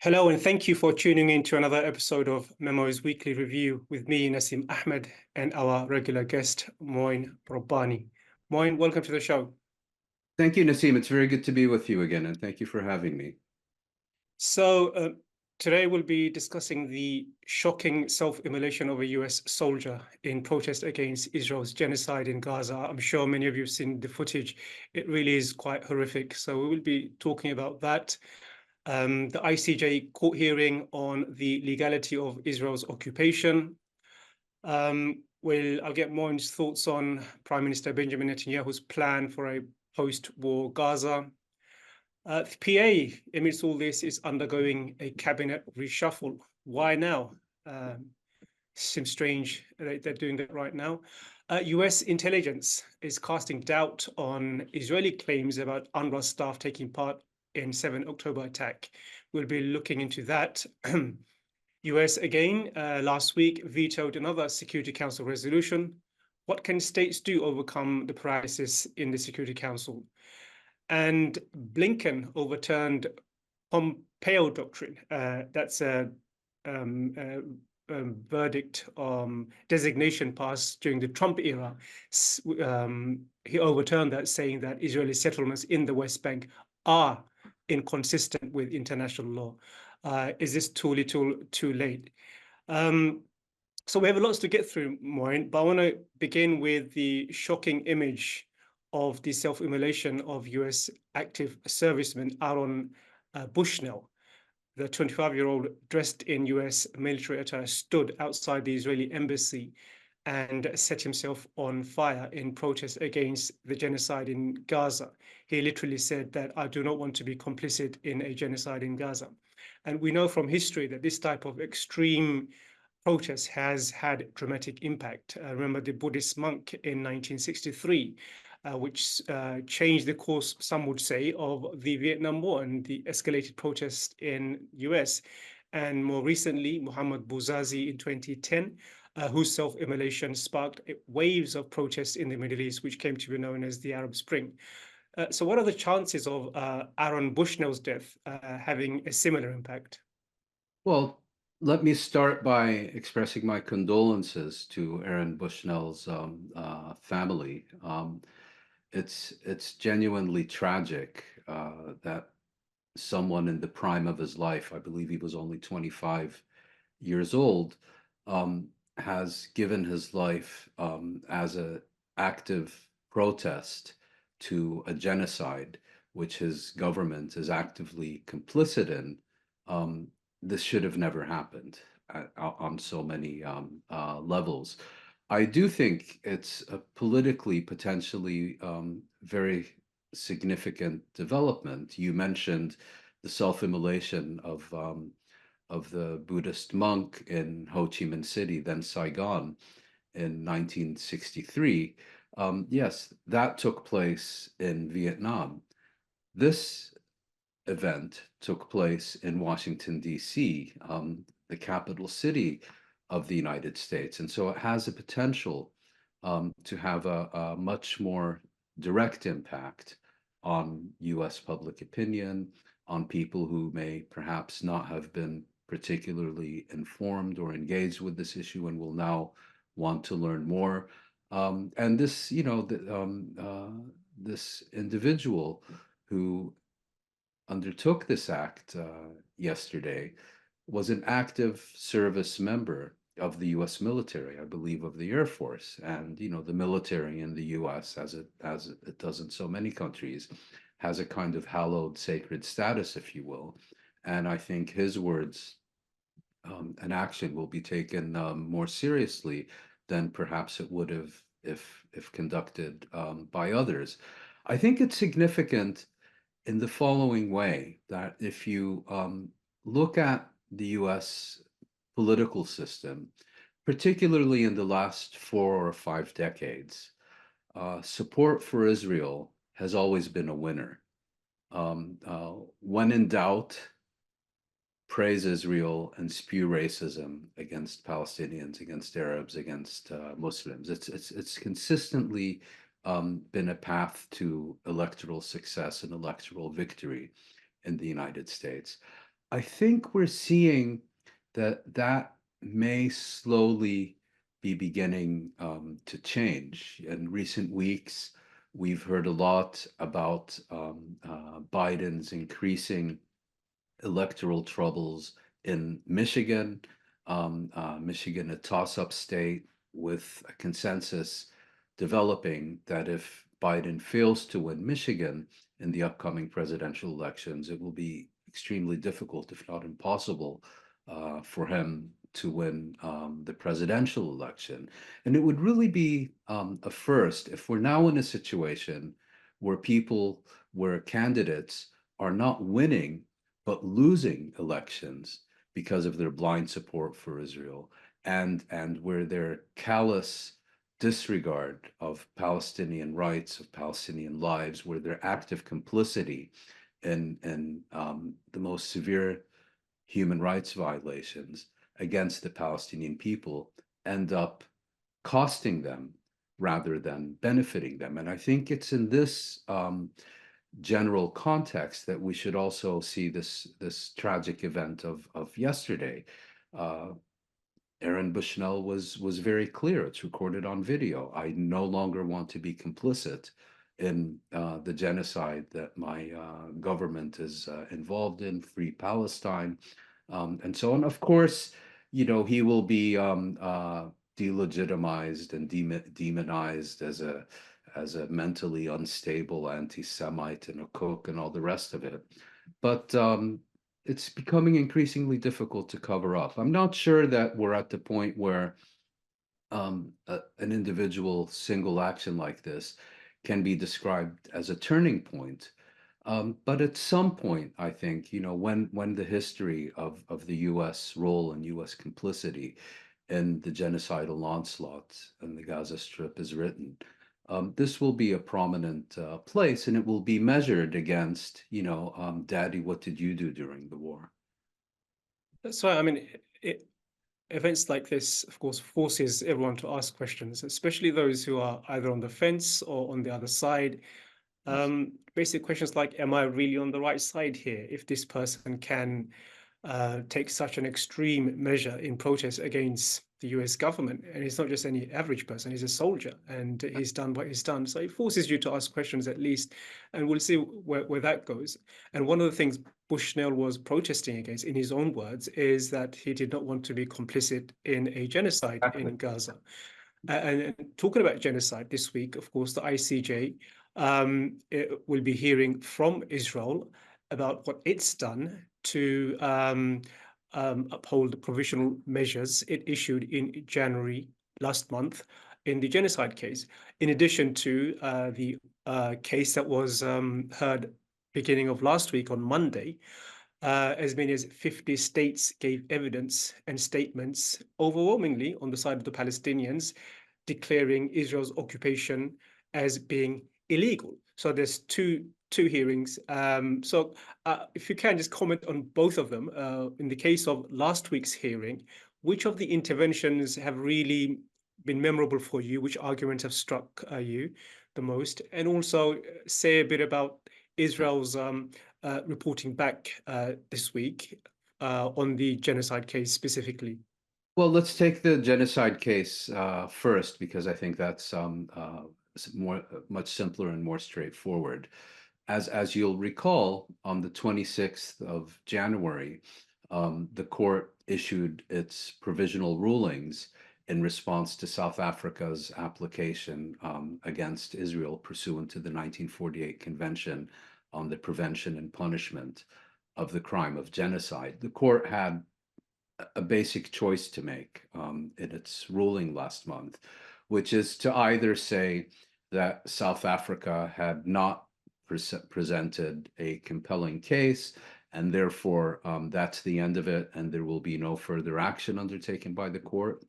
Hello, and thank you for tuning in to another episode of Memo's Weekly Review with me, Nasim Ahmed, and our regular guest, Mouin Rabbani. Mouin, welcome to the show. Thank you, Nasim. It's very good to be with you again, and thank you for having me. So, today we'll be discussing the shocking self-immolation of a US soldier in protest against Israel's genocide in Gaza. I'm sure many of you have seen the footage. It really is quite horrific. So we will be talking about that. The ICJ court hearing on the legality of Israel's occupation. I'll get Moin's thoughts on Prime Minister Benjamin Netanyahu's plan for a post-war Gaza. The PA, amidst all this, is undergoing a cabinet reshuffle. Why now? Seems strange that they're doing that right now. US intelligence is casting doubt on Israeli claims about UNRWA staff taking part in 7 October attack. We'll be looking into that. US again last week vetoed another Security Council resolution. What can states do to overcome the paralysis in the Security Council? And Blinken overturned Pompeo doctrine. That's a verdict designation passed during the Trump era. He overturned that, saying that Israeli settlements in the West Bank are inconsistent with international law. Is this too little, too late? So we have lots to get through, Maureen, but I want to begin with the shocking image of the self-immolation of US active serviceman Aaron Bushnell. The 25-year-old dressed in US military attire stood outside the Israeli embassy and set himself on fire in protest against the genocide in Gaza. He literally said that, "I do not want to be complicit in a genocide in Gaza." And we know from history that this type of extreme protest has had dramatic impact. Remember the Buddhist monk in 1963, which changed the course, some would say, of the Vietnam War and the escalated protest in US. And more recently, Mohammad Bouazizi in 2010, whose self-immolation sparked waves of protests in the Middle East, which came to be known as the Arab Spring. So what are the chances of Aaron Bushnell's death having a similar impact? Well, let me start by expressing my condolences to Aaron Bushnell's family. It's genuinely tragic that someone in the prime of his life, I believe he was only 25 years old, has given his life as an active protest to a genocide, which his government is actively complicit in. This should have never happened on so many levels. I do think it's a politically potentially very significant development. You mentioned the self-immolation of the Buddhist monk in Ho Chi Minh City, then Saigon, in 1963. Yes, that took place in Vietnam. This event took place in Washington, D.C., the capital city of the United States. And so it has a potential to have a much more direct impact on US public opinion, on people who may perhaps not have been particularly informed or engaged with this issue and will now want to learn more. And this, this individual who undertook this act yesterday was an active service member of the U.S. military, I believe, of the Air Force. And the military in the U.S., as it does in so many countries, has a kind of hallowed, sacred status, if you will. And I think his words and action will be taken more seriously than perhaps it would have if conducted by others. I think it's significant in the following way, that if you look at the US political system, particularly in the last 4 or 5 decades, support for Israel has always been a winner. When in doubt, praise Israel and spew racism against Palestinians, against Arabs, against Muslims. It's consistently been a path to electoral success and electoral victory in the United States. I think we're seeing that may slowly be beginning to change. In recent weeks, we've heard a lot about Biden's increasing electoral troubles in Michigan. Michigan, a toss-up state with a consensus developing that if Biden fails to win Michigan in the upcoming presidential elections, it will be extremely difficult, if not impossible, for him to win the presidential election. And it would really be a first if we're now in a situation where candidates are not winning but losing elections because of their blind support for Israel and where their callous disregard of Palestinian rights, of Palestinian lives, where their active complicity in the most severe human rights violations against the Palestinian people end up costing them rather than benefiting them. And I think it's in this general context that we should also see this tragic event of yesterday. Aaron Bushnell was very clear. It's recorded on video. I no longer want to be complicit in the genocide that my government is involved in, Free Palestine, and so on. Of course, he will be delegitimized and demonized as a mentally unstable anti-Semite and a cook and all the rest of it. But it's becoming increasingly difficult to cover up. I'm not sure that we're at the point where an individual single action like this can be described as a turning point. But at some point, I think, when the history of the U.S. role and U.S. complicity in the genocidal onslaught in the Gaza Strip is written, this will be a prominent place, and it will be measured against, Daddy, what did you do during the war? That's why, I mean, events like this, of course, forces everyone to ask questions, especially those who are either on the fence or on the other side. Yes. Basic questions like, am I really on the right side here? If this person can take such an extreme measure in protest against the US government, and he's not just any average person, he's a soldier, and he's done what he's done. So it forces you to ask questions at least, and we'll see where that goes. And one of the things Bushnell was protesting against, in his own words, is that he did not want to be complicit in a genocide Exactly. in Gaza. And talking about genocide this week, of course, the ICJ will be hearing from Israel about what it's done to uphold the provisional measures it issued in January last month in the genocide case, in addition to the case that was heard beginning of last week on Monday. As many as 50 states gave evidence and statements overwhelmingly on the side of the Palestinians, declaring Israel's occupation as being illegal. So there's two hearings. If you can just comment on both of them. In the case of last week's hearing, which of the interventions have really been memorable for you? Which arguments have struck you the most? And also say a bit about Israel's reporting back this week on the genocide case specifically. Well, let's take the genocide case first, because I think that's much simpler and more straightforward. As you'll recall, on the 26th of January, the court issued its provisional rulings in response to South Africa's application against Israel pursuant to the 1948 Convention on the Prevention and Punishment of the Crime of Genocide. The court had a basic choice to make in its ruling last month, which is to either say that South Africa had not presented a compelling case, and therefore that's the end of it, and there will be no further action undertaken by the court,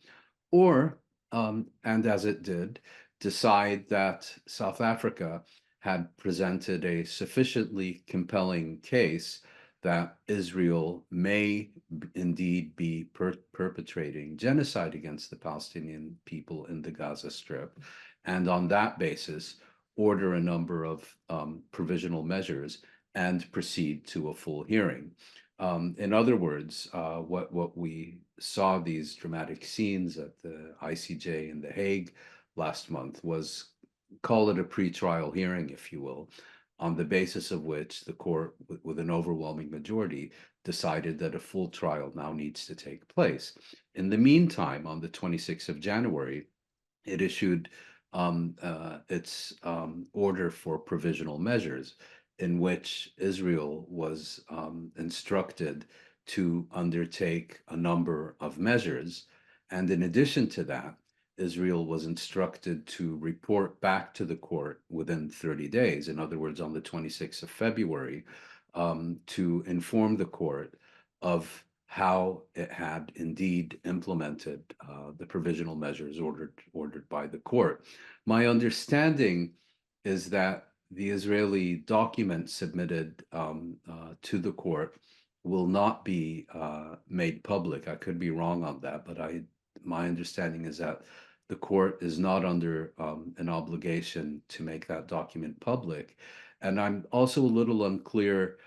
or, and as it did, decide that South Africa had presented a sufficiently compelling case that Israel may indeed be perpetrating genocide against the Palestinian people in the Gaza Strip, and on that basis, order a number of provisional measures and proceed to a full hearing. In other words, what we saw these dramatic scenes at the ICJ in The Hague last month was, call it a pretrial hearing, if you will, on the basis of which the court, with an overwhelming majority, decided that a full trial now needs to take place. In the meantime, on the 26th of January, it issued its order for provisional measures, in which Israel was instructed to undertake a number of measures. And in addition to that, Israel was instructed to report back to the court within 30 days, in other words, on the 26th of February, to inform the court of how it had indeed implemented the provisional measures ordered by the court. My understanding is that the Israeli document submitted to the court will not be made public. I could be wrong on that, but my understanding is that the court is not under an obligation to make that document public. And I'm also a little unclear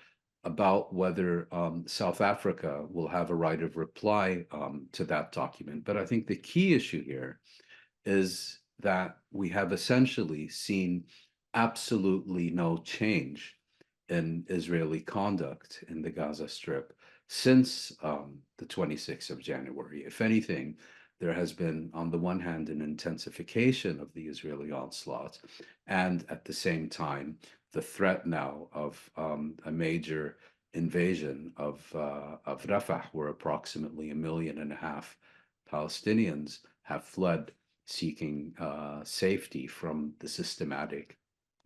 about whether South Africa will have a right of reply to that document. But I think the key issue here is that we have essentially seen absolutely no change in Israeli conduct in the Gaza Strip since the 26th of January. If anything, there has been, on the one hand, an intensification of the Israeli onslaught, and at the same time, the threat now of a major invasion of Rafah, where approximately 1.5 million Palestinians have fled, seeking safety from the systematic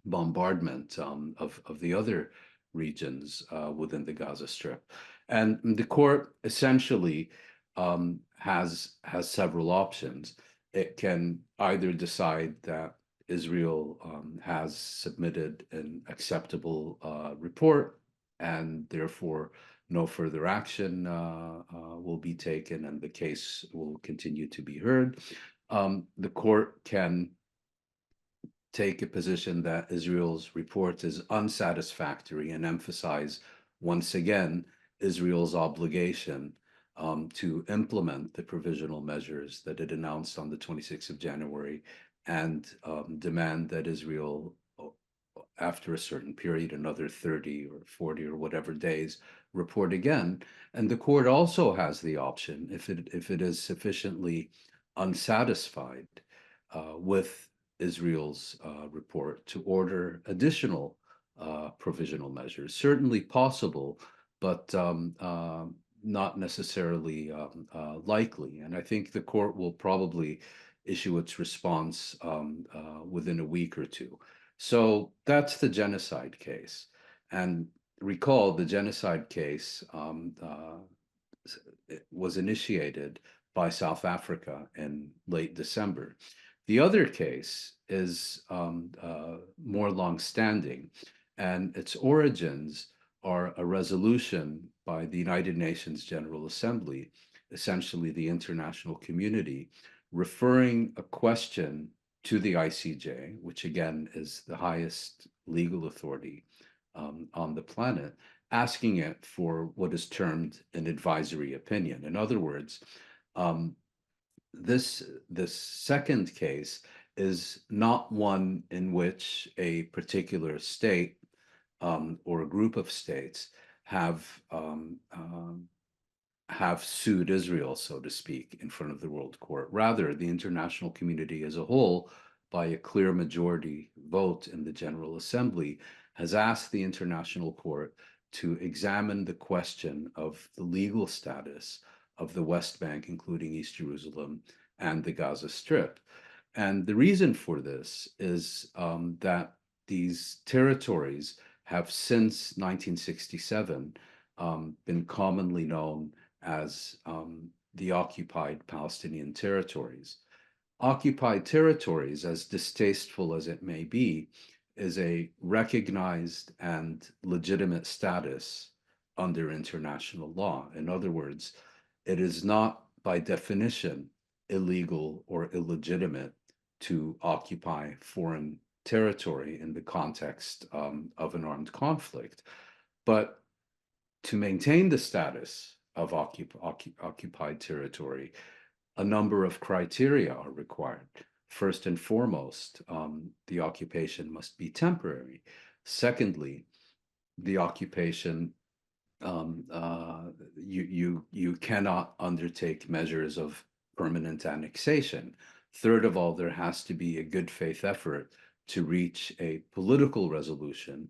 bombardment of the other regions within the Gaza Strip. And the court essentially has several options. It can either decide that Israel has submitted an acceptable report, and therefore no further action will be taken, and the case will continue to be heard. The court can take a position that Israel's report is unsatisfactory and emphasize once again Israel's obligation to implement the provisional measures that it announced on the 26th of January, and demand that Israel, after a certain period, another 30 or 40 or whatever days, report again. And the court also has the option, if it is sufficiently unsatisfied with Israel's report, to order additional provisional measures. Certainly possible, but not necessarily likely. And I think the court will probably issue its response within a week or two. So that's the genocide case. And recall, the genocide case was initiated by South Africa in late December. The other case is more long-standing, and its origins are a resolution by the United Nations General Assembly, essentially the international community, referring a question to the ICJ, which again is the highest legal authority on the planet, asking it for what is termed an advisory opinion. In other words, this second case is not one in which a particular state or a group of states have sued Israel, so to speak, in front of the World Court. Rather, the international community as a whole, by a clear majority vote in the General Assembly, has asked the International Court to examine the question of the legal status of the West Bank, including East Jerusalem and the Gaza Strip. And the reason for this is that these territories have since 1967 been commonly known as the occupied Palestinian territories. Occupied territories, as distasteful as it may be, is a recognized and legitimate status under international law. In other words, it is not by definition illegal or illegitimate to occupy foreign territory in the context of an armed conflict. But to maintain the status of occupied territory, a number of criteria are required. First and foremost, the occupation must be temporary. Secondly, the occupation, you cannot undertake measures of permanent annexation. Third of all, there has to be a good faith effort to reach a political resolution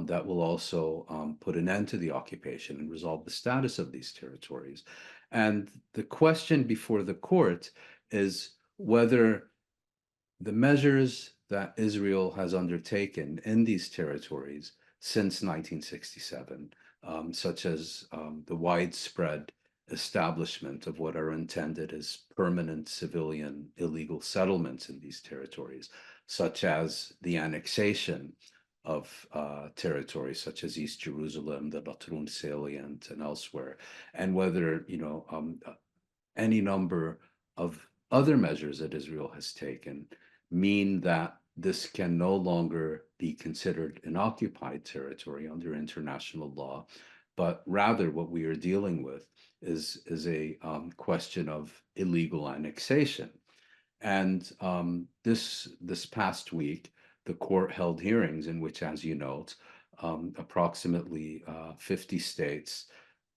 that will also put an end to the occupation and resolve the status of these territories. And the question before the court is whether the measures that Israel has undertaken in these territories since 1967, such as the widespread establishment of what are intended as permanent civilian illegal settlements in these territories, such as the annexation of territories such as East Jerusalem, the Latrun salient, and elsewhere, and whether any number of other measures that Israel has taken mean that this can no longer be considered an occupied territory under international law, but rather what we are dealing with is a question of illegal annexation. And this past week, the court held hearings in which, as you note, approximately 50 states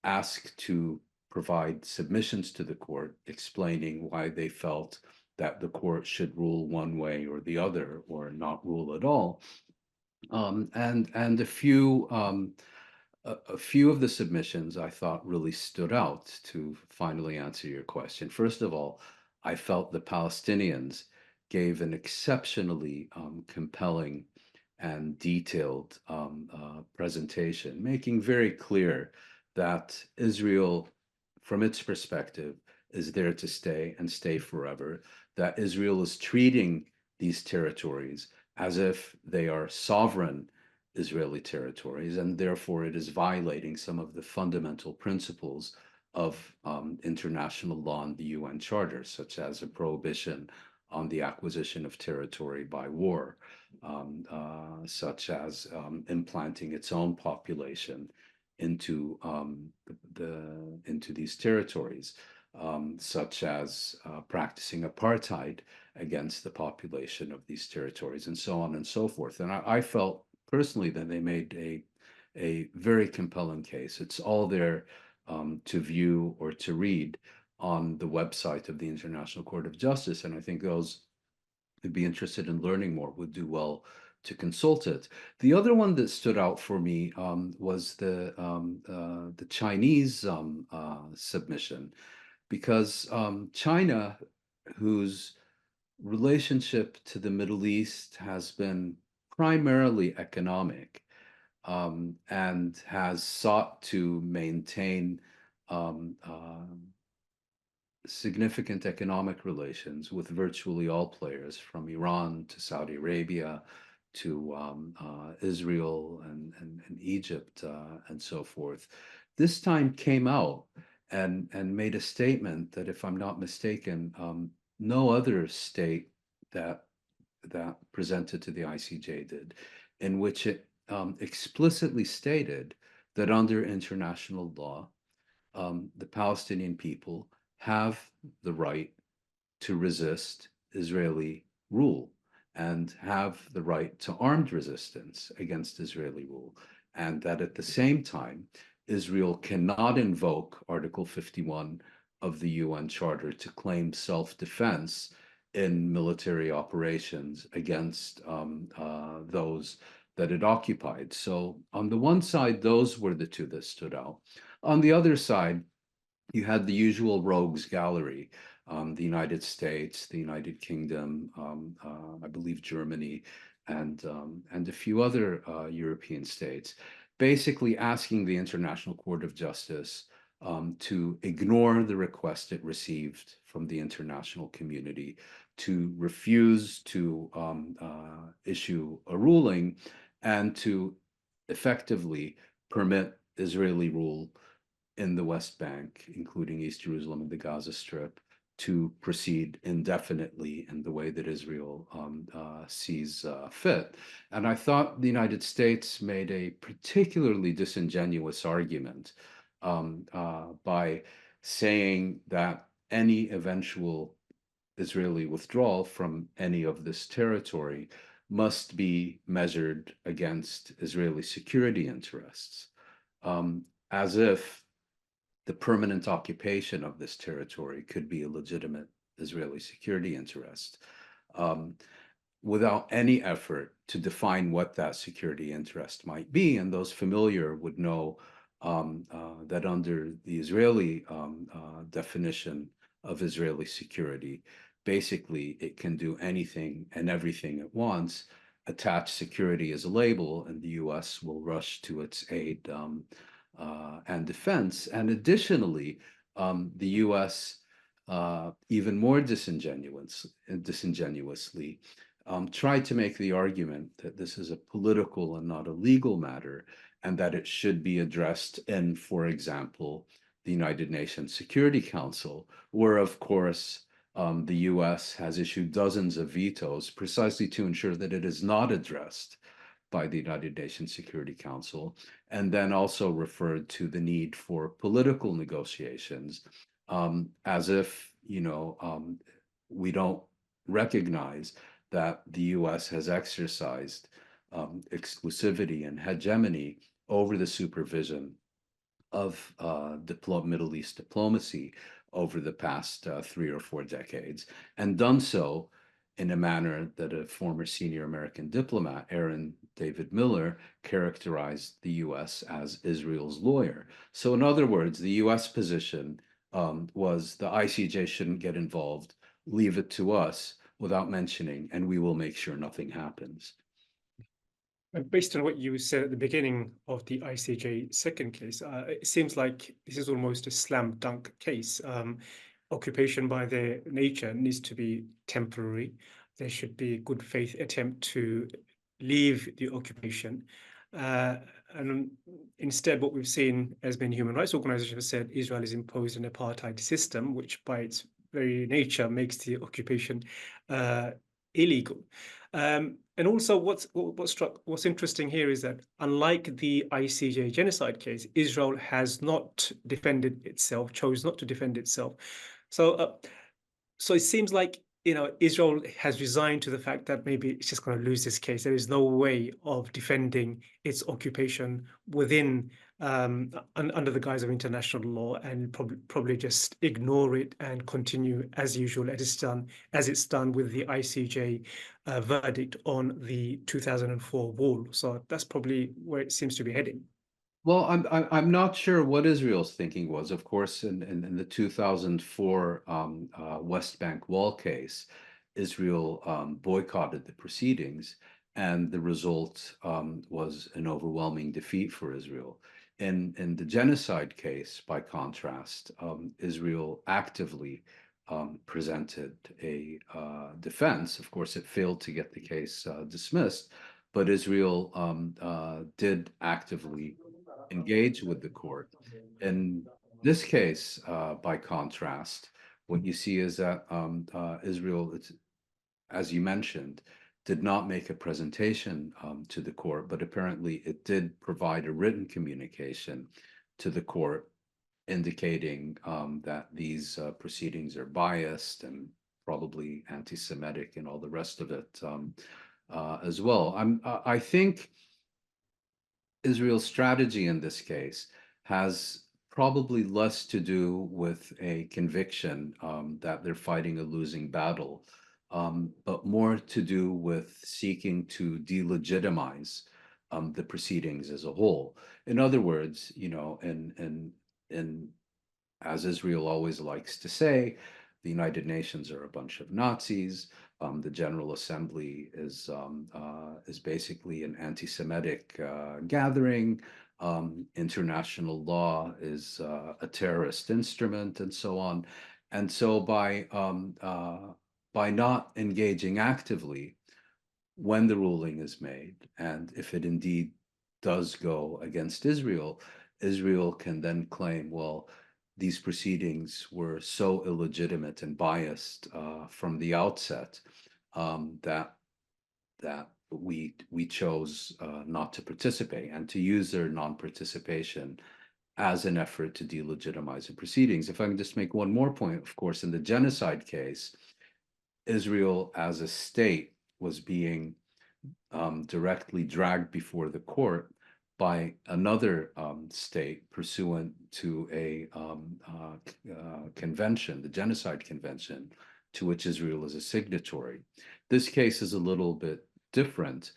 asked to provide submissions to the court explaining why they felt that the court should rule one way or the other or not rule at all. And a few of the submissions I thought really stood out to finally answer your question. First of all, I felt the Palestinians gave an exceptionally compelling and detailed presentation, making very clear that Israel, from its perspective, is there to stay and stay forever, that Israel is treating these territories as if they are sovereign Israeli territories, and therefore it is violating some of the fundamental principles of international law and the UN Charter, such as a prohibition on the acquisition of territory by war, such as implanting its own population into into these territories, such as practicing apartheid against the population of these territories, and so on and so forth. And I felt personally that they made a very compelling case. It's all there to view or to read on the website of the International Court of Justice, and I think those who'd be interested in learning more would do well to consult it. The other one that stood out for me was the Chinese submission, because China, whose relationship to the Middle East has been primarily economic, and has sought to maintain significant economic relations with virtually all players, from Iran to Saudi Arabia to Israel and Egypt and so forth, this time came out and made a statement that, if I'm not mistaken, no other state that presented to the ICJ did, in which it explicitly stated that under international law, the Palestinian people have the right to resist Israeli rule and have the right to armed resistance against Israeli rule, and that at the same time, Israel cannot invoke Article 51 of the UN Charter to claim self-defense in military operations against those that it occupied. So on the one side, those were the two that stood out. On the other side, you had the usual rogues gallery, the United States, the United Kingdom, I believe Germany, and a few other European states, basically asking the International Court of Justice to ignore the request it received from the international community, to refuse to issue a ruling, and to effectively permit Israeli rule in the West Bank, including East Jerusalem and the Gaza Strip, to proceed indefinitely in the way that Israel sees fit. And I thought the United States made a particularly disingenuous argument by saying that any eventual Israeli withdrawal from any of this territory must be measured against Israeli security interests, as if the permanent occupation of this territory could be a legitimate Israeli security interest, um, without any effort to define what that security interest might be. And those familiar would know that under the Israeli definition of Israeli security, basically it can do anything and everything at once, attach security as a label, and the US will rush to its aid and defense. And additionally, the US, even more disingenuously, tried to make the argument that this is a political and not a legal matter, and that it should be addressed in, for example, the United Nations Security Council, where, of course, the US has issued dozens of vetoes precisely to ensure that it is not addressed by the United Nations Security Council, and then also referred to the need for political negotiations, as if, we don't recognize that the US has exercised exclusivity and hegemony over the supervision of Middle East diplomacy over the past 3 or 4 decades, and done so in a manner that a former senior American diplomat, Aaron David Miller, characterized the US as Israel's lawyer. So in other words, the US position was the ICJ shouldn't get involved, leave it to us without mentioning, and we will make sure nothing happens. Based on what you said at the beginning of the ICJ second case, it seems like this is almost a slam dunk case. Occupation by their nature needs to be temporary. There should be a good faith attempt to leave the occupation. And instead, what we've seen, as many human rights organizations have said, Israel has imposed an apartheid system, which by its very nature makes the occupation illegal. And also, what's interesting here is that unlike the ICJ genocide case, Israel has not defended itself, chose not to defend itself. So, so it seems like Israel has resigned to the fact that maybe it's just going to lose this case. There is no way of defending its occupation within under the guise of international law, and probably just ignore it and continue as usual as it's done with the ICJ verdict on the 2004 wall. So that's probably where it seems to be heading. Well, I'm not sure what Israel's thinking was. Of course, in the 2004 West Bank wall case, Israel boycotted the proceedings, and the result was an overwhelming defeat for Israel. In the genocide case, by contrast, Israel actively presented a defense. Of course, it failed to get the case dismissed, but Israel did actively engage with the court. In this case, by contrast, what you see is that Israel, as you mentioned, did not make a presentation to the court, but apparently it did provide a written communication to the court indicating that these proceedings are biased and probably anti-Semitic and all the rest of it as well. I think Israel's strategy in this case has probably less to do with a conviction that they're fighting a losing battle, but more to do with seeking to delegitimize the proceedings as a whole. In other words, as Israel always likes to say, the United Nations are a bunch of Nazis. The General Assembly is basically an anti-Semitic gathering. International law is a terrorist instrument, and so on. And so by not engaging actively when the ruling is made, and if it indeed does go against Israel, Israel can then claim, well, these proceedings were so illegitimate and biased from the outset that we chose not to participate and to use their non-participation as an effort to delegitimize the proceedings. If I can just make one more point, of course, in the genocide case, Israel as a state was being directly dragged before the court by another state pursuant to a convention, the Genocide Convention, to which Israel is a signatory. This case is a little bit different.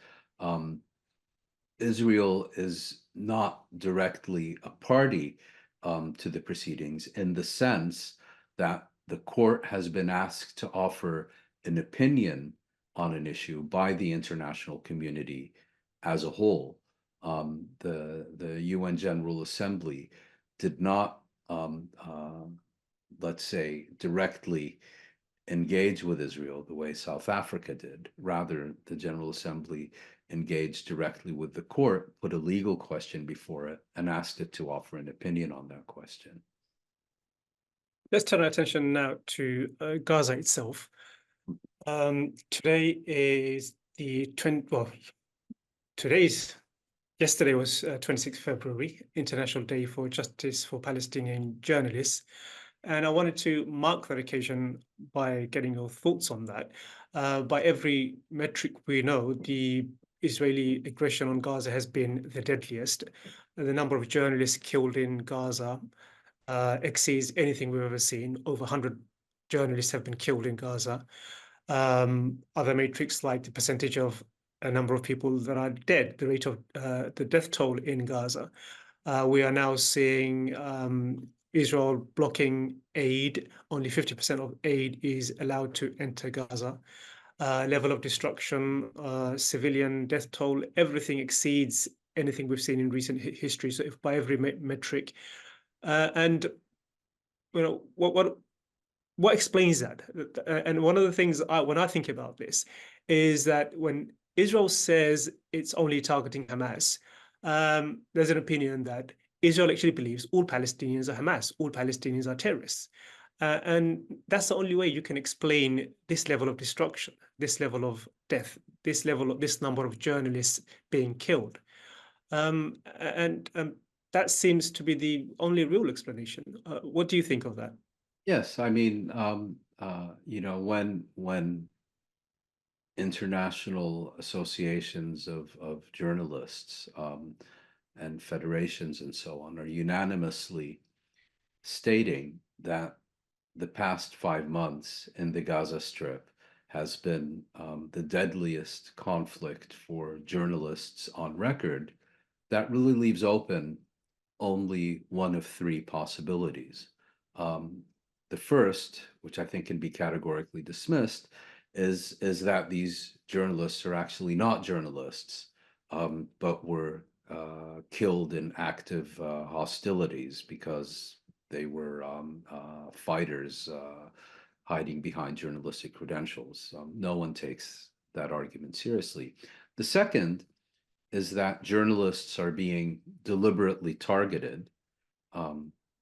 Israel is not directly a party to the proceedings in the sense that the court has been asked to offer an opinion on an issue by the international community as a whole. The UN General Assembly did not, let's say, directly engage with Israel the way South Africa did. Rather, the General Assembly engaged directly with the court, put a legal question before it, and asked it to offer an opinion on that question. Let's turn our attention now to Gaza itself. Today is the 20, well, yesterday was 26th February, International Day for Justice for Palestinian Journalists. And I wanted to mark that occasion by getting your thoughts on that. By every metric we know, the Israeli aggression on Gaza has been the deadliest. The number of journalists killed in Gaza exceeds anything we've ever seen. Over 100 journalists have been killed in Gaza. Other metrics like the percentage of a number of people that are dead, the rate of the death toll in Gaza. We are now seeing Israel blocking aid. Only 50% of aid is allowed to enter Gaza. Level of destruction, civilian death toll, everything exceeds anything we've seen in recent history. So if by every metric, and you know what explains that? And one of the things when I think about this is that when Israel says it's only targeting Hamas, there's an opinion that Israel actually believes all Palestinians are Hamas, all Palestinians are terrorists. And that's the only way you can explain this level of destruction, this level of death, this number of journalists being killed. That seems to be the only real explanation. What do you think of that? Yes, I mean, you know, when international associations of journalists and federations and so on are unanimously stating that the past 5 months in the Gaza Strip has been the deadliest conflict for journalists on record, that really leaves open only one of three possibilities. The first, which I think can be categorically dismissed, is that these journalists are actually not journalists, but were killed in active hostilities because they were fighters hiding behind journalistic credentials. No one takes that argument seriously. The second is that journalists are being deliberately targeted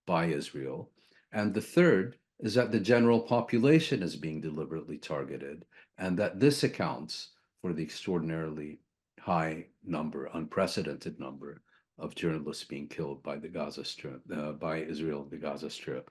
by Israel. And the third is that the general population is being deliberately targeted, and that this accounts for the extraordinarily high number, unprecedented number of journalists being killed by the Gaza Strip, by Israel, the Gaza Strip.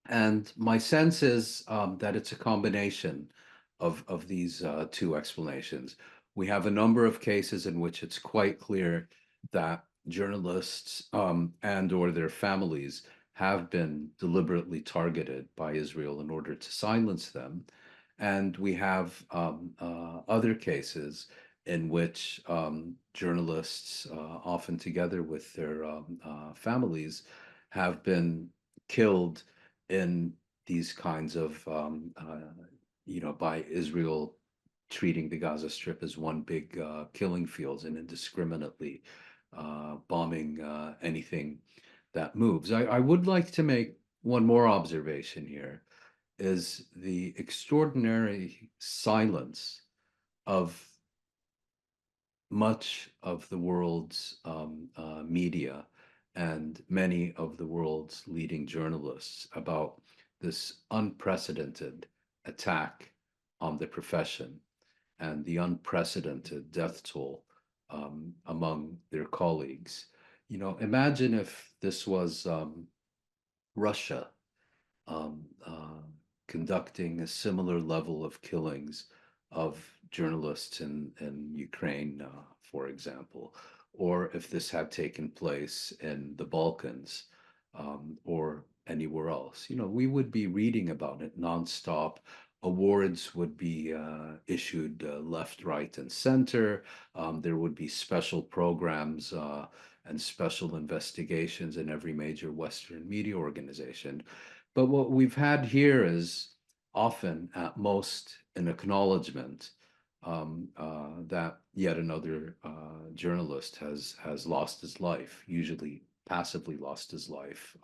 And my sense is that it's a combination of these two explanations. We have a number of cases in which it's quite clear that journalists and or their families have been deliberately targeted by Israel in order to silence them. And we have other cases in which journalists, often together with their families, have been killed in these kinds of, you know, by Israel treating the Gaza Strip as one big killing fields and indiscriminately bombing anything that moves. I would like to make one more observation here, is the extraordinary silence of much of the world's media and many of the world's leading journalists about this unprecedented attack on the profession and the unprecedented death toll among their colleagues. Imagine if this was Russia um, uh, conducting a similar level of killings of journalists in Ukraine, for example, or if this had taken place in the Balkans or anywhere else. We would be reading about it nonstop. Awards would be issued left, right, and center. There would be special programs and special investigations in every major Western media organization. But what we've had here is often, at most, an acknowledgement that yet another journalist has lost his life, usually passively lost his life.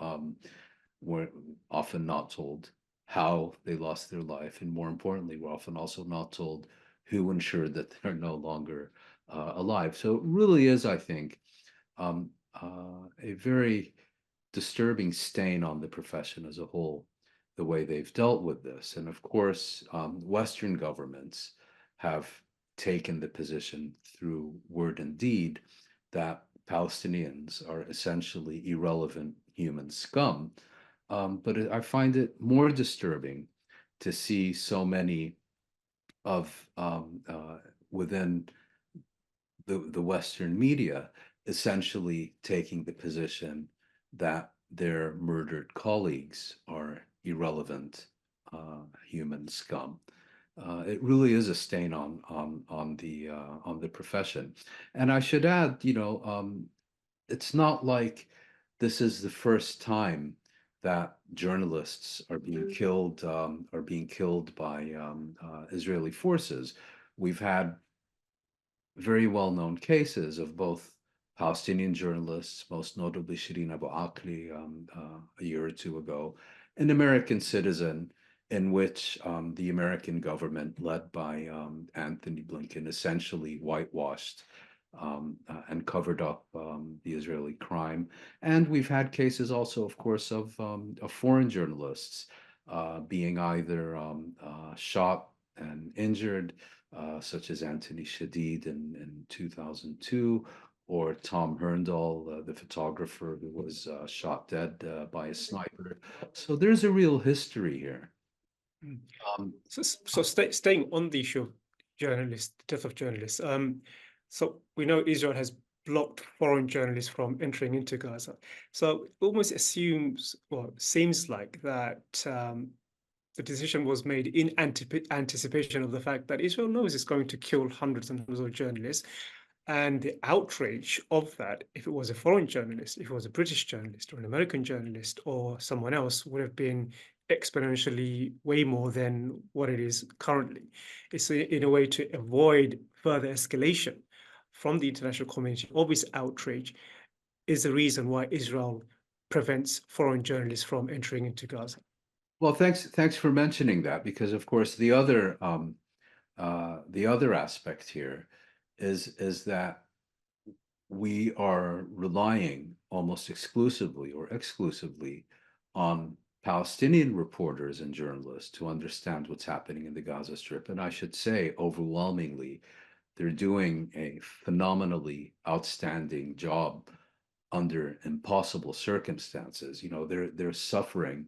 We're often not told how they lost their life, and more importantly, we're often also not told who ensured that they're no longer alive. So it really is, I think, um, a very disturbing stain on the profession as a whole, the way they've dealt with this. And of course, Western governments have taken the position through word and deed that Palestinians are essentially irrelevant human scum. But I find it more disturbing to see so many of within the Western media essentially taking the position that their murdered colleagues are irrelevant human scum. It really is a stain on the profession. And I should add, it's not like this is the first time that journalists are being killed by Israeli forces. We've had very well-known cases of both Palestinian journalists, most notably Shireen Abu Akleh a year or two ago, an American citizen in which the American government, led by Anthony Blinken, essentially whitewashed and covered up the Israeli crime. And we've had cases also, of course, of foreign journalists being either shot and injured, such as Anthony Shadid in 2002, or Tom Herndal, the photographer who was shot dead by a sniper. So there's a real history here. Mm. Um, So staying on the issue of journalists, death of journalists. So we know Israel has blocked foreign journalists from entering into Gaza. So it almost assumes, or seems like that the decision was made in anticipation of the fact that Israel knows it's going to kill hundreds and hundreds of journalists. And the outrage of that, if it was a foreign journalist, if it was a British journalist or an American journalist or someone else, would have been exponentially way more than what it is currently. It's in a way to avoid further escalation from the international community of its outrage is the reason why Israel prevents foreign journalists from entering into Gaza. well, thanks for mentioning that, because of course the other aspect here is that we are relying almost exclusively or exclusively on Palestinian reporters and journalists to understand what's happening in the Gaza Strip. And I should say, overwhelmingly, they're doing a phenomenally outstanding job under impossible circumstances. They're suffering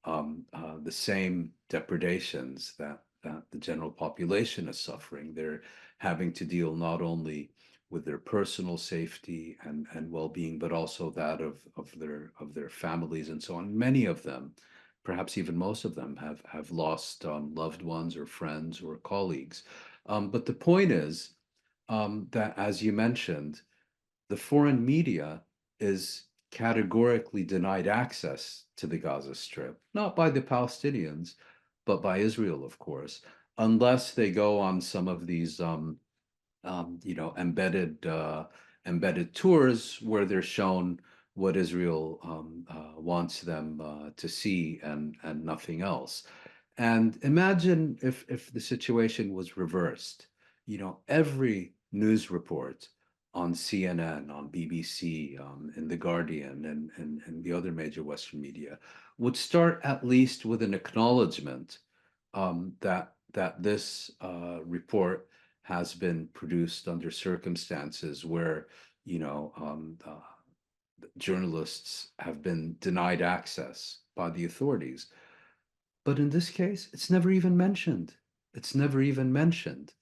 the same depredations that the general population is suffering. They're having to deal not only with their personal safety and well-being, but also that of their families and so on. Many of them, perhaps even most of them, have lost loved ones or friends or colleagues. But the point is that, as you mentioned, the foreign media is categorically denied access to the Gaza Strip, not by the Palestinians, but by Israel, of course, unless they go on some of these, embedded tours where they're shown what Israel wants them to see and nothing else. And imagine if the situation was reversed. Every news report on CNN, on BBC, in The Guardian, and the other major Western media, would start at least with an acknowledgement that this report has been produced under circumstances where, you know, journalists have been denied access by the authorities. But in this case, it's never even mentioned. It's never even mentioned.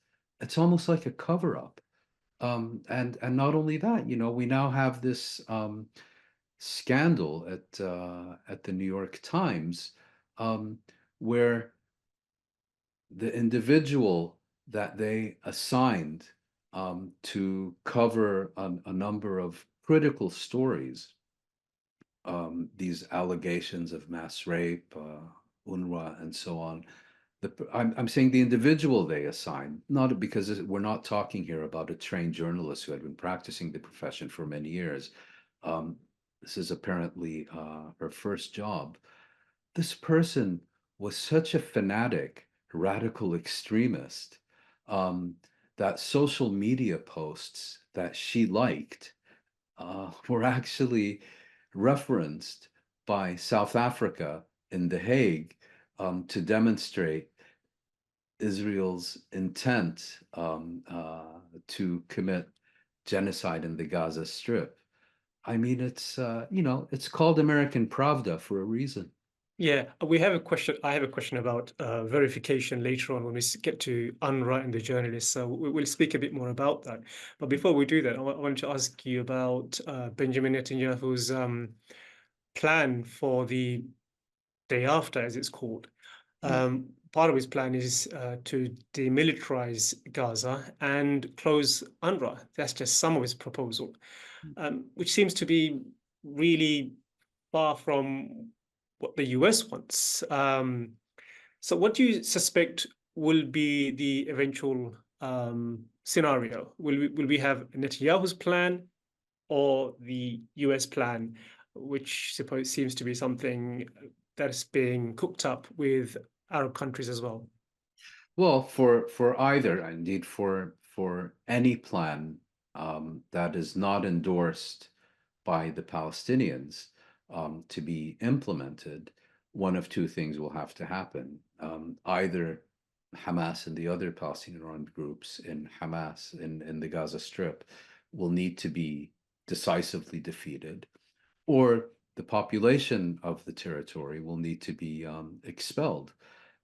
It's almost like a cover-up. And not only that, you know, we now have this scandal at the New York Times, where the individual that they assigned to cover a number of critical stories, these allegations of mass rape, UNRWA, and so on. I'm saying the individual they assign, not because we're not talking here about a trained journalist who had been practicing the profession for many years. Um, this is apparently her first job. This person was such a fanatic, radical extremist, that social media posts that she liked were actually referenced by South Africa in The Hague to demonstrate Israel's intent to commit genocide in the Gaza Strip. I mean, it's you know, it's called American Pravda for a reason. Yeah, we have a question. I have a question about verification later on when we get to UNRWA and the journalists. So we'll speak a bit more about that. But before we do that, I want to ask you about Benjamin Netanyahu's plan for the day after, as it's called. Yeah. Part of his plan is to demilitarize Gaza and close UNRWA. That's just some of his proposal, which seems to be really far from what the US wants. So, what do you suspect will be the eventual scenario? Will we have Netanyahu's plan or the US plan, which suppose seems to be something that's being cooked up with Arab countries as well? Well, for either, indeed, for any plan that is not endorsed by the Palestinians to be implemented, one of two things will have to happen. Either Hamas and the other Palestinian armed groups in Hamas in the Gaza Strip will need to be decisively defeated, or the population of the territory will need to be expelled.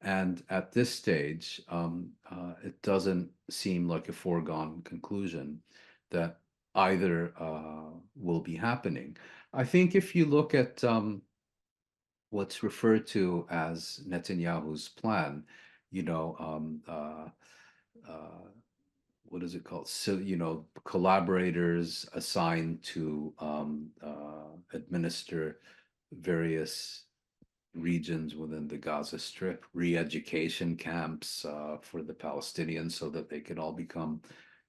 And at this stage, it doesn't seem like a foregone conclusion that either will be happening. I think if you look at what's referred to as Netanyahu's plan, you know, uh, what is it called? So, you know, collaborators assigned to administer various regions within the Gaza Strip, re-education camps for the Palestinians so that they can all become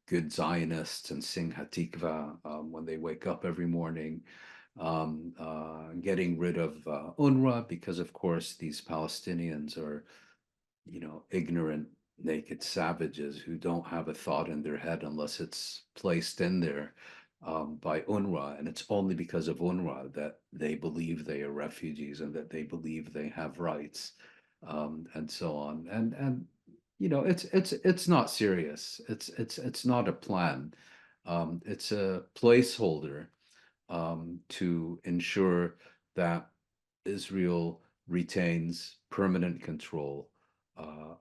good Zionists and sing Hatikva when they wake up every morning. Getting rid of UNRWA because, of course, these Palestinians are, you know, ignorant, naked savages who don't have a thought in their head unless it's placed in there by UNRWA. And it's only because of UNRWA that they believe they are refugees and that they believe they have rights, and so on. And you know, it's not serious. It's not a plan. It's a placeholder to ensure that Israel retains permanent control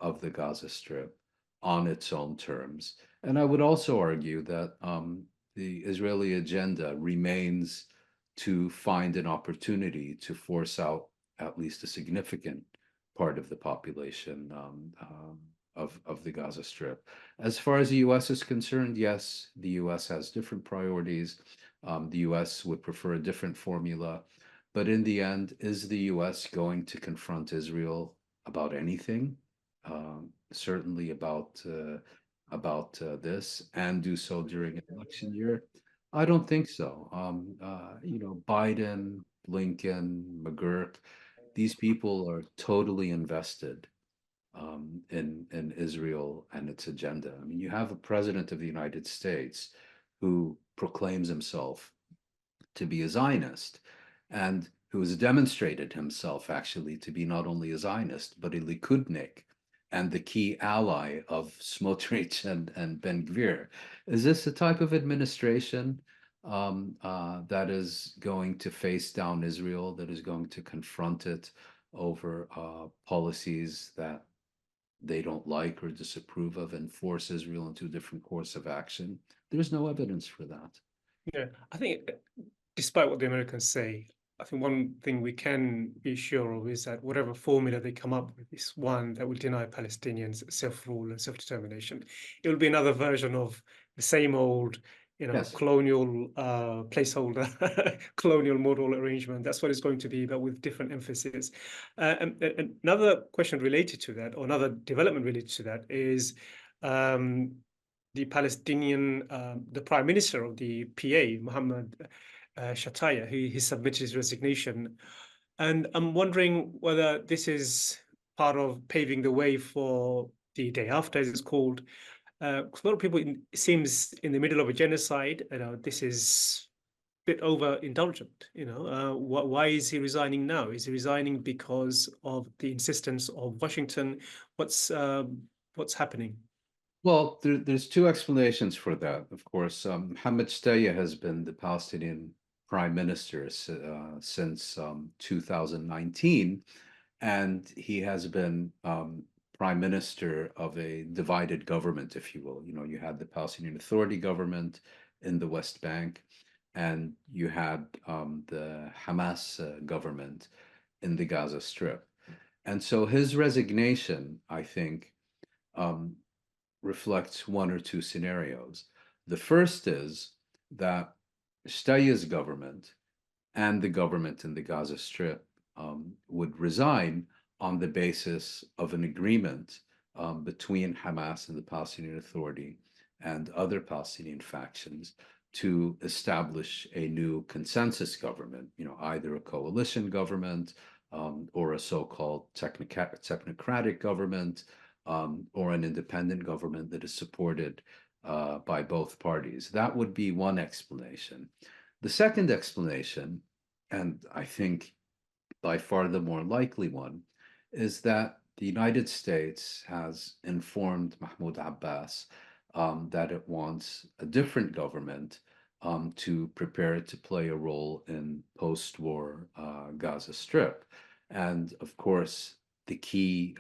of the Gaza Strip on its own terms. And I would also argue that the Israeli agenda remains to find an opportunity to force out at least a significant part of the population of the Gaza Strip. As far as the US is concerned, yes, the US has different priorities. The US would prefer a different formula. But in the end, is the US going to confront Israel about anything? Certainly about this, and do so during an election year? I don't think so. You know, Biden, Blinken, McGurk, these people are totally invested in Israel and its agenda. I mean, you have a president of the United States who proclaims himself to be a Zionist, and who has demonstrated himself actually to be not only a Zionist, but a Likudnik, and the key ally of Smotrich and Ben Gvir. Is this the type of administration that is going to face down Israel, that is going to confront it over policies that they don't like or disapprove of, and force Israel into a different course of action? There's no evidence for that. Yeah, I think despite what the Americans say, I think one thing we can be sure of is that whatever formula they come up with is one that will deny Palestinians self-rule and self-determination. It will be another version of the same old, Yes. colonial placeholder, colonial model arrangement. That's what it's going to be, but with different emphasis. And another question related to that, or another development related to that, is the Palestinian, the Prime Minister of the PA, Mohammed Shataya, he submitted his resignation. And I'm wondering whether this is part of paving the way for the day after, as it's called. 'Cause a lot of people, it seems in the middle of a genocide, this is a bit overindulgent. Why is he resigning now? Is he resigning because of the insistence of Washington? What's happening? Well, there's two explanations for that. Of course, Mohammed Shtaya has been the Palestinian prime minister since 2019, and he has been prime minister of a divided government, if you will. You had the Palestinian Authority government in the West Bank, and you had the Hamas government in the Gaza Strip. And so his resignation, I think, reflects one or two scenarios. The first is that Shtaya's government and the government in the Gaza Strip would resign on the basis of an agreement between Hamas and the Palestinian Authority and other Palestinian factions to establish a new consensus government, either a coalition government or a so-called technocratic government, or an independent government that is supported by both parties. That would be one explanation. The second explanation, and I think by far the more likely one, is that the United States has informed Mahmoud Abbas that it wants a different government to prepare to play a role in post-war Gaza Strip. And of course, the key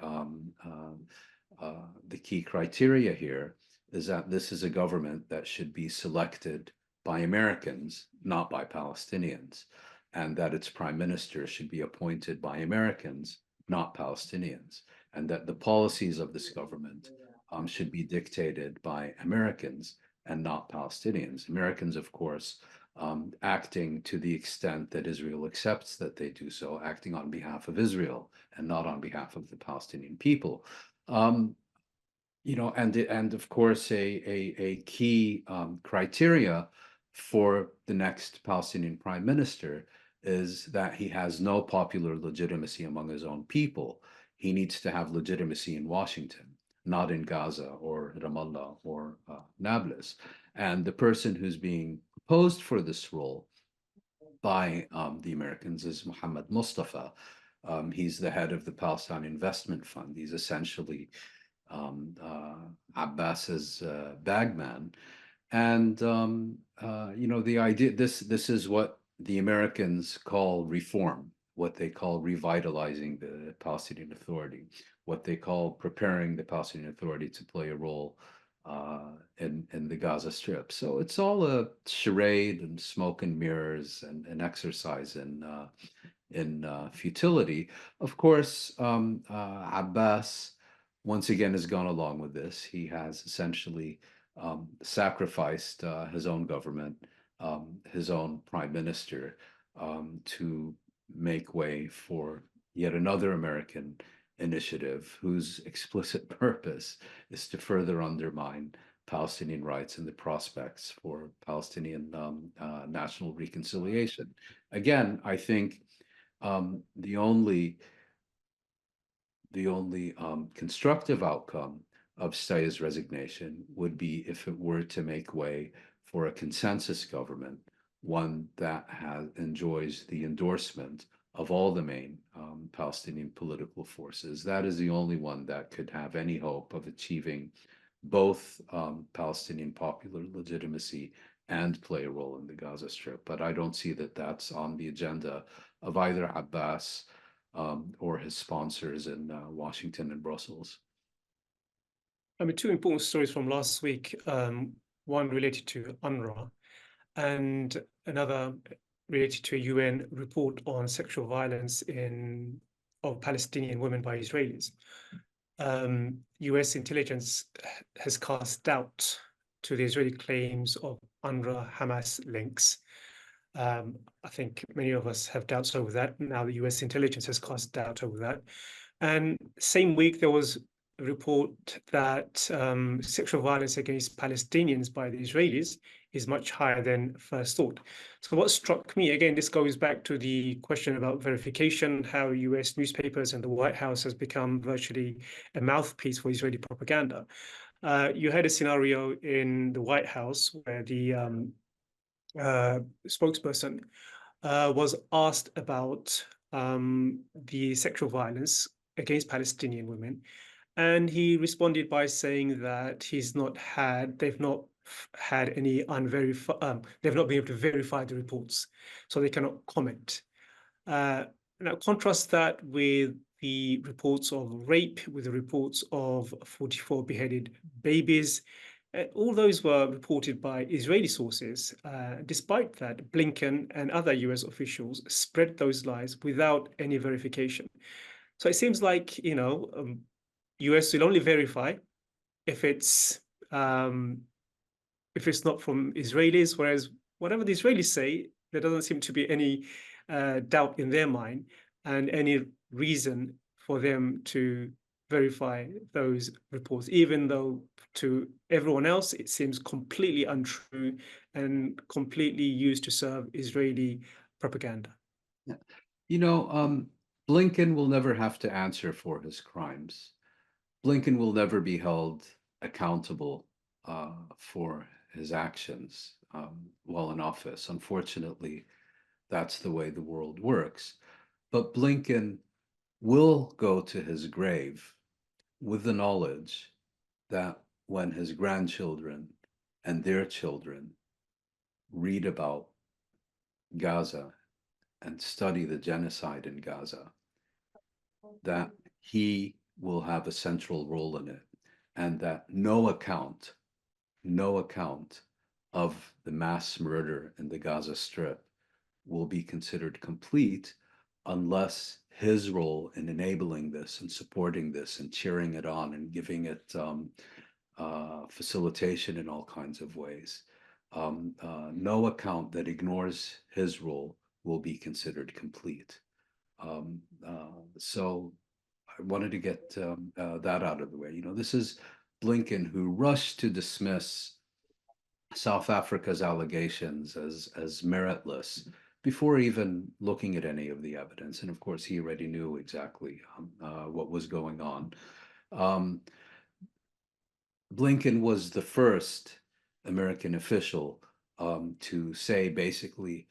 criteria here is that this is a government that should be selected by Americans, not by Palestinians, and that its prime minister should be appointed by Americans, not Palestinians, and that the policies of this government should be dictated by Americans and not Palestinians. Americans, of course, acting to the extent that Israel accepts that they do so, acting on behalf of Israel and not on behalf of the Palestinian people. And of course, a key criteria for the next Palestinian prime minister is that he has no popular legitimacy among his own people. He needs to have legitimacy in Washington, not in Gaza or Ramallah or Nablus. And the person who's being proposed for this role by the Americans is Mohammed Mustafa. He's the head of the Palestine Investment Fund. He's essentially Abbas's bagman. And the idea, this is what the Americans call reform, what they call revitalizing the Palestinian Authority, what they call preparing the Palestinian Authority to play a role in the Gaza Strip. So it's all a charade and smoke and mirrors and an exercise in futility. Of course, Abbas once again has gone along with this. He has essentially sacrificed his own government, his own prime minister, to make way for yet another American initiative whose explicit purpose is to further undermine Palestinian rights and the prospects for Palestinian national reconciliation. Again, I think the only constructive outcome of Shtaya's resignation would be if it were to make way for a consensus government, one that enjoys the endorsement of all the main Palestinian political forces. That is the only one that could have any hope of achieving both Palestinian popular legitimacy and play a role in the Gaza Strip. But I don't see that that's on the agenda of either Abbas or his sponsors in Washington and Brussels. I mean, two important stories from last week, one related to UNRWA and another related to a UN report on sexual violence of Palestinian women by Israelis. US intelligence has cast doubt to the Israeli claims of UNRWA-Hamas links. I think many of us have doubts over that. Now the US intelligence has cast doubt over that. And same week, there was a report that sexual violence against Palestinians by the Israelis is much higher than first thought. So what struck me, again, this goes back to the question about verification, how US newspapers and the White House has become virtually a mouthpiece for Israeli propaganda. You had a scenario in the White House where the spokesperson was asked about the sexual violence against Palestinian women. And he responded by saying that they've not had any unverified, they've not been able to verify the reports, so they cannot comment. Now contrast that with the reports of rape, with the reports of 44 beheaded babies. All those were reported by Israeli sources. Despite that, Blinken and other US officials spread those lies without any verification. So it seems like, US will only verify if it's not from Israelis, whereas whatever the Israelis say, there doesn't seem to be any doubt in their mind and any reason for them to verify those reports, even though to everyone else it seems completely untrue and completely used to serve Israeli propaganda. Yeah. Blinken will never have to answer for his crimes. Blinken will never be held accountable for his actions while in office. Unfortunately, that's the way the world works. But Blinken will go to his grave with the knowledge that when his grandchildren and their children read about Gaza and study the genocide in Gaza, that he will have a central role in it, and that no account of the mass murder in the Gaza Strip will be considered complete unless his role in enabling this and supporting this and cheering it on and giving it facilitation in all kinds of ways. No account that ignores his role will be considered complete. So I wanted to get that out of the way. This is Blinken, who rushed to dismiss South Africa's allegations as meritless before even looking at any of the evidence. And of course, he already knew exactly what was going on. Blinken was the first American official to say, basically,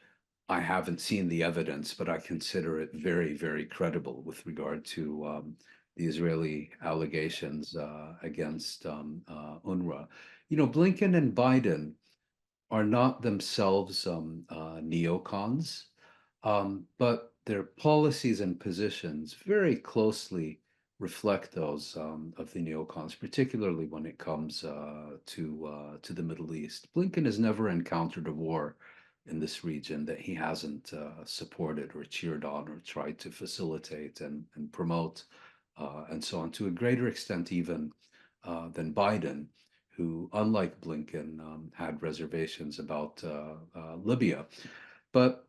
I haven't seen the evidence, but I consider it very, very credible with regard to the Israeli allegations against UNRWA. Blinken and Biden are not themselves neocons, but their policies and positions very closely reflect those of the neocons, particularly when it comes to the Middle East. Blinken has never encountered a war in this region that he hasn't supported or cheered on or tried to facilitate and promote and so on, to a greater extent even than Biden, who, unlike Blinken, had reservations about Libya. But,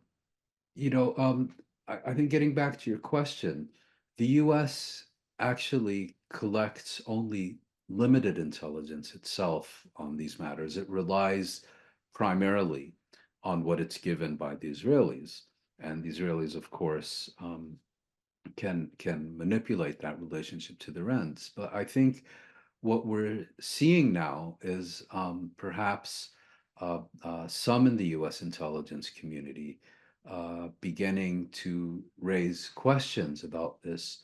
I think getting back to your question, the US actually collects only limited intelligence itself on these matters. It relies primarily on what it's given by the Israelis. And the Israelis, of course, can manipulate that relationship to their ends. But I think what we're seeing now is perhaps some in the US intelligence community beginning to raise questions about this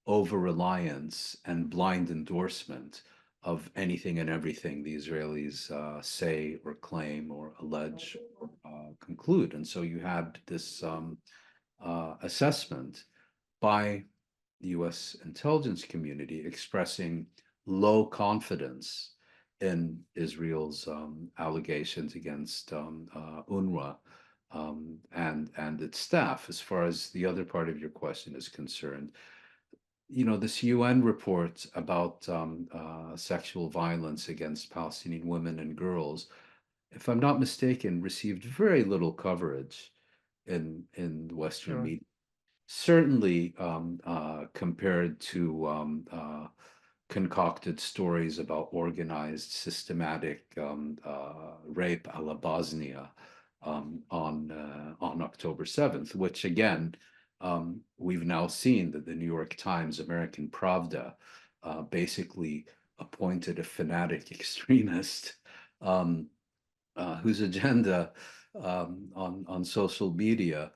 over-reliance and blind endorsement of anything and everything the Israelis say or claim or allege or conclude. And so you had this assessment by the US intelligence community expressing low confidence in Israel's allegations against UNRWA and its staff. As far as the other part of your question is concerned, you know, this UN report about sexual violence against Palestinian women and girls, if I'm not mistaken, received very little coverage in Western Sure. media. Certainly, compared to concocted stories about organized, systematic rape a la Bosnia on October 7th, which again, we've now seen that the New York Times, American Pravda, basically appointed a fanatic extremist whose agenda on social media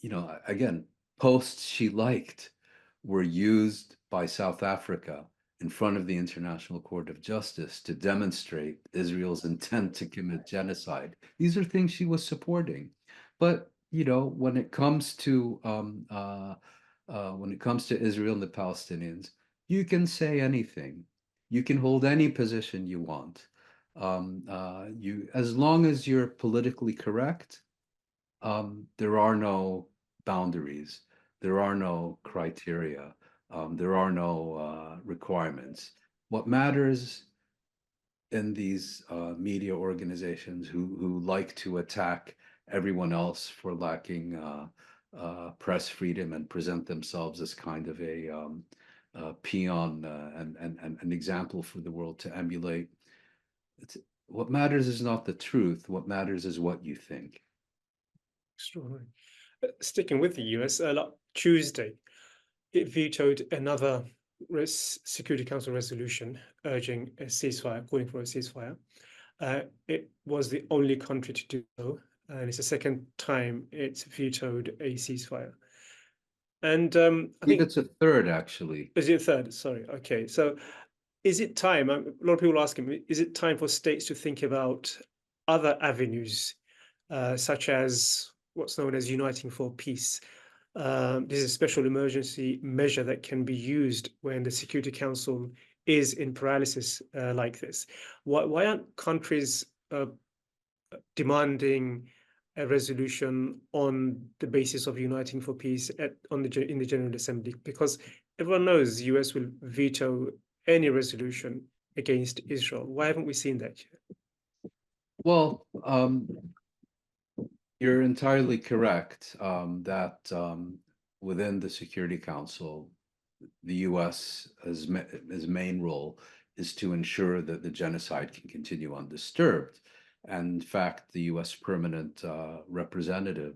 you know, again, posts she liked were used by South Africa in front of the International Court of Justice to demonstrate Israel's intent to commit genocide. These are things she was supporting. But, you know, when it comes to Israel and the Palestinians, you can say anything. You can hold any position you want. As long as you're politically correct, there are no boundaries, there are no criteria, there are no requirements. What matters in these media organizations who like to attack everyone else for lacking press freedom and present themselves as kind of a peon and an example for the world to emulate. What matters is not the truth. What matters is what you think. Extraordinary. Sticking with the US, Tuesday, it vetoed another Security Council resolution urging a ceasefire, calling for a ceasefire. It was the only country to do so, and it's the second time it's vetoed a ceasefire. And I believe think it's a third, actually. is it a third? Sorry. Okay. So is it time? A lot of people asking me, is it time for states to think about other avenues, such as what's known as uniting for peace? This is a special emergency measure that can be used when the Security Council is in paralysis like this. Why aren't countries demanding a resolution on the basis of uniting for peace in the General Assembly? Because everyone knows the US will veto any resolution against Israel. Why haven't we seen that yet? Well, you're entirely correct that within the Security Council, the U.S. As main role is to ensure that the genocide can continue undisturbed. And in fact, the U.S. permanent representative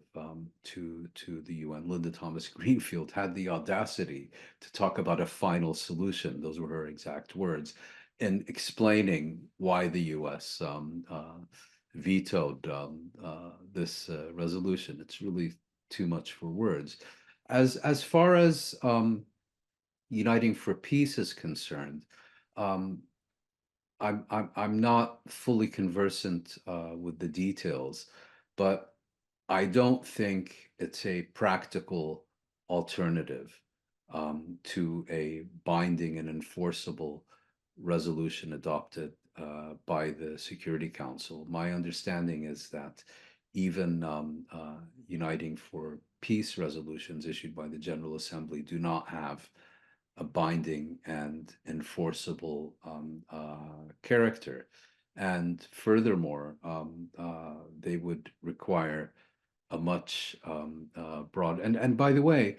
to the UN, Linda Thomas Greenfield, had the audacity to talk about a final solution. Those were her exact words, in explaining why the U.S. Vetoed this resolution. It's really too much for words. As far as uniting for peace is concerned, I'm not fully conversant with the details, but I don't think it's a practical alternative to a binding and enforceable resolution adopted by the Security Council. My understanding is that even uniting for peace resolutions issued by the General Assembly do not have a binding and enforceable character. And furthermore, they would require a much broad, and by the way,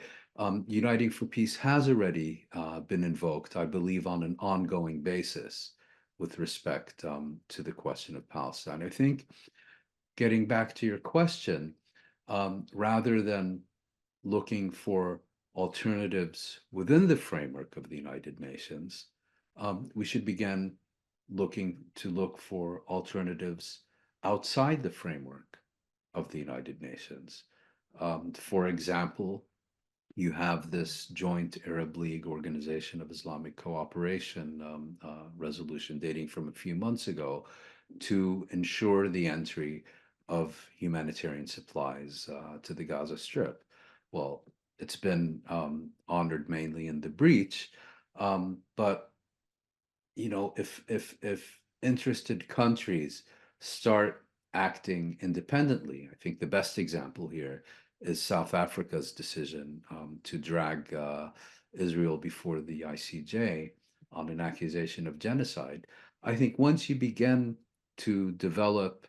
Uniting for Peace has already been invoked, I believe, on an ongoing basis with respect to the question of Palestine. I think, getting back to your question, rather than looking for alternatives within the framework of the United Nations, we should begin look for alternatives outside the framework of the United Nations. For example, you have this joint Arab League Organization of Islamic Cooperation resolution dating from a few months ago to ensure the entry of humanitarian supplies to the Gaza Strip. Well, it's been honored mainly in the breach, but if interested countries start acting independently, I think the best example here is South Africa's decision to drag Israel before the ICJ on an accusation of genocide. I think once you begin to develop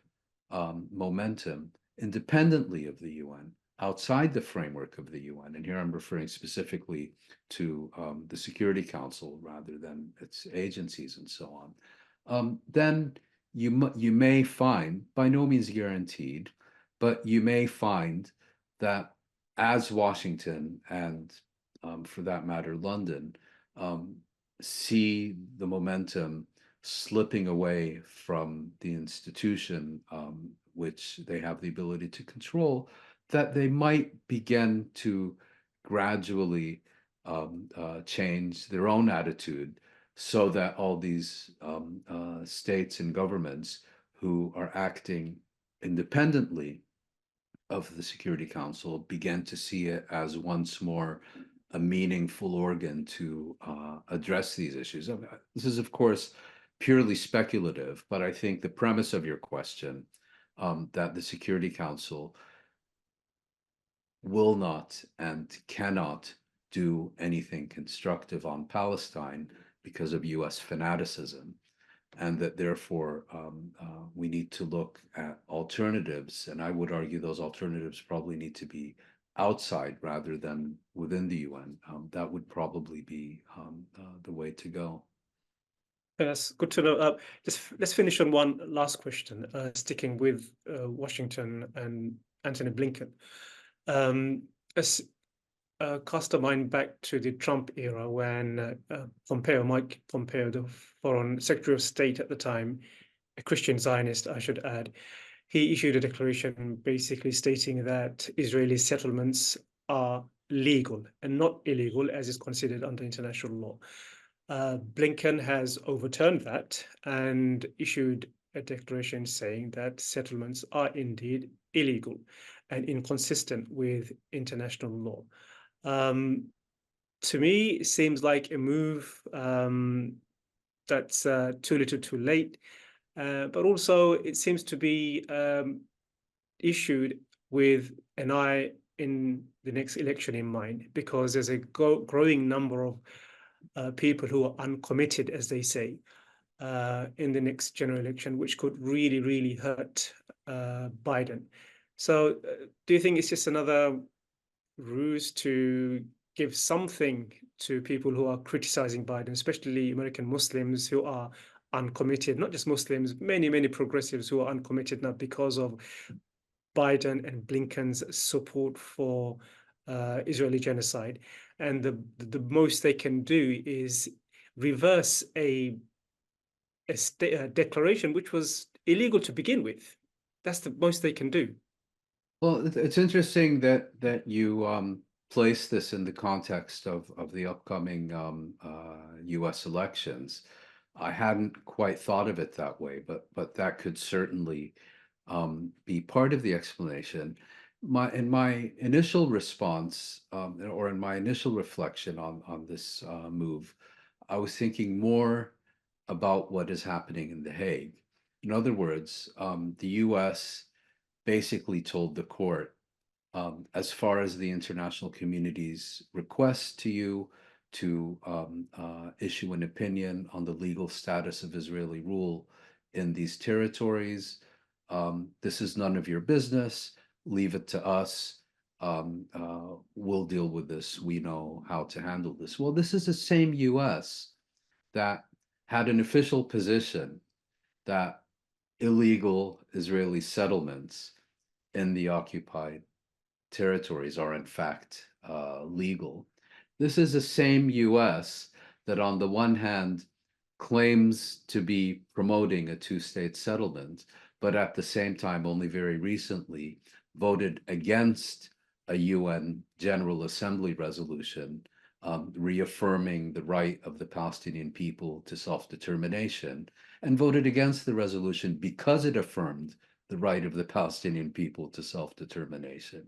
momentum independently of the UN, outside the framework of the UN, and here I'm referring specifically to the Security Council rather than its agencies and so on, then you may find, by no means guaranteed, but you may find that as Washington and for that matter London see the momentum slipping away from the institution which they have the ability to control, that they might begin to gradually change their own attitude so that all these states and governments who are acting independently of the Security Council begin to see it as once more a meaningful organ to address these issues. This is, of course, purely speculative, but I think the premise of your question, that the Security Council will not and cannot do anything constructive on Palestine because of US fanaticism, and that therefore we need to look at alternatives. And I would argue those alternatives probably need to be outside rather than within the UN. That would probably be the way to go. That's good to know. Let's finish on one last question, sticking with Washington and Antony Blinken. Let's cast our mind back to the Trump era when Mike Pompeo, the Foreign Secretary of State at the time, a Christian Zionist, I should add, he issued a declaration basically stating that Israeli settlements are legal and not illegal as is considered under international law. Blinken has overturned that and issued a declaration saying that settlements are indeed illegal and inconsistent with international law. To me, it seems like a move that's too little too late, but also it seems to be issued with an eye in the next election in mind, because there's a growing number of people who are uncommitted, as they say, in the next general election, which could really, really hurt Biden. So do you think it's just another ruse to give something to people who are criticizing Biden, especially American Muslims who are uncommitted, not just Muslims, many progressives who are uncommitted now because of Biden and Blinken's support for Israeli genocide? And the most they can do is reverse a declaration which was illegal to begin with. That's the most they can do. Well, it's interesting that you place this in the context of the upcoming U.S. elections. I hadn't quite thought of it that way, but that could certainly be part of the explanation. In my initial response, or in my initial reflection on this move, I was thinking more about what is happening in The Hague. In other words, the U.S. basically told the court, as far as the international community's request to you to issue an opinion on the legal status of Israeli rule in these territories, this is none of your business. Leave it to us. We'll deal with this. We know how to handle this. Well, this is the same US that had an official position that illegal Israeli settlements in the occupied territories are in fact legal. This is the same US that on the one hand claims to be promoting a two-state settlement, but at the same time, only very recently, voted against a UN General Assembly resolution reaffirming the right of the Palestinian people to self-determination, and voted against the resolution because it affirmed the right of the Palestinian people to self-determination.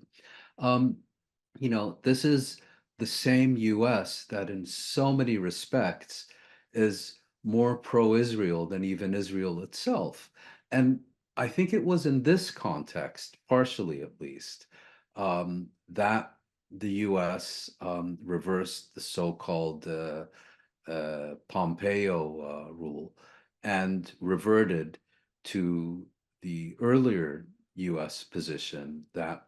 You know, this is the same US that in so many respects is more pro-Israel than even Israel itself. And I think it was in this context, partially at least, that the US reversed the so-called Pompeo rule and reverted to the earlier US position that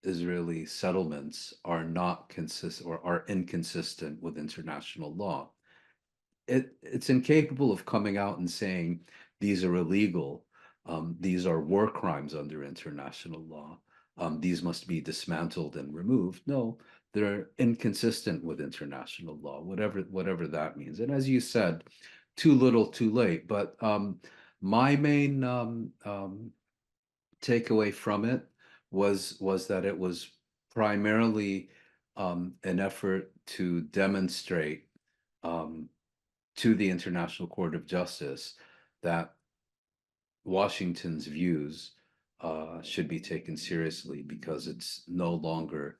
Israeli settlements are not consistent or are inconsistent with international law. It's incapable of coming out and saying these are illegal, these are war crimes under international law, these must be dismantled and removed. No, they're inconsistent with international law, whatever that means. And as you said, too little, too late. But my main takeaway from it was that it was primarily an effort to demonstrate to the International Court of Justice that Washington's views should be taken seriously because it's no longer,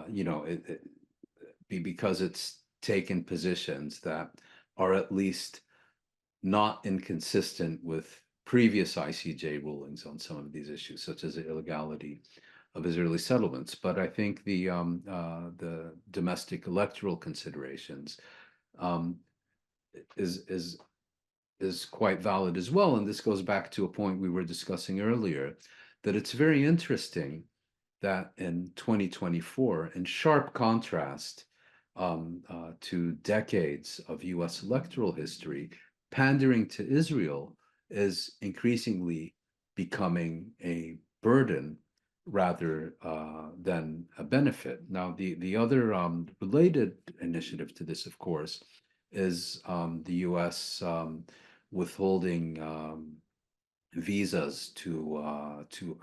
you know, because it's taken positions that are at least not inconsistent with previous ICJ rulings on some of these issues, such as the illegality of Israeli settlements. But I think the domestic electoral considerations is quite valid as well. And this goes back to a point we were discussing earlier, that it's very interesting that in 2024, in sharp contrast to decades of US electoral history, pandering to Israel is increasingly becoming a burden rather than a benefit. Now, the other related initiative to this, of course, is the US withholding visas to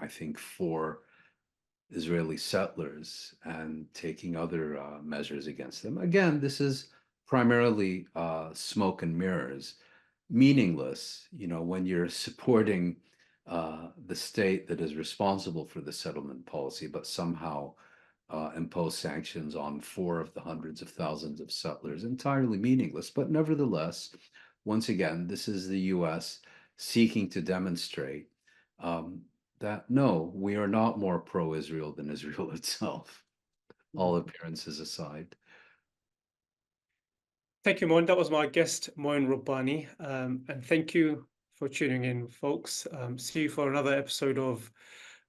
I think 4 Israeli settlers and taking other measures against them. Again, this is primarily smoke and mirrors, meaningless, you know, when you're supporting the state that is responsible for the settlement policy, but somehow impose sanctions on 4 of the hundreds of thousands of settlers, entirely meaningless. But nevertheless, once again, this is the US seeking to demonstrate that no, we are not more pro-Israel than Israel itself, all appearances aside. Thank you, Mouin. That was my guest, Mouin Rabbani. And thank you for tuning in, folks. See you for another episode of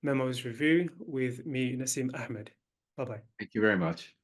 Memos Review with me, Nassim Ahmed. Bye-bye. Thank you very much.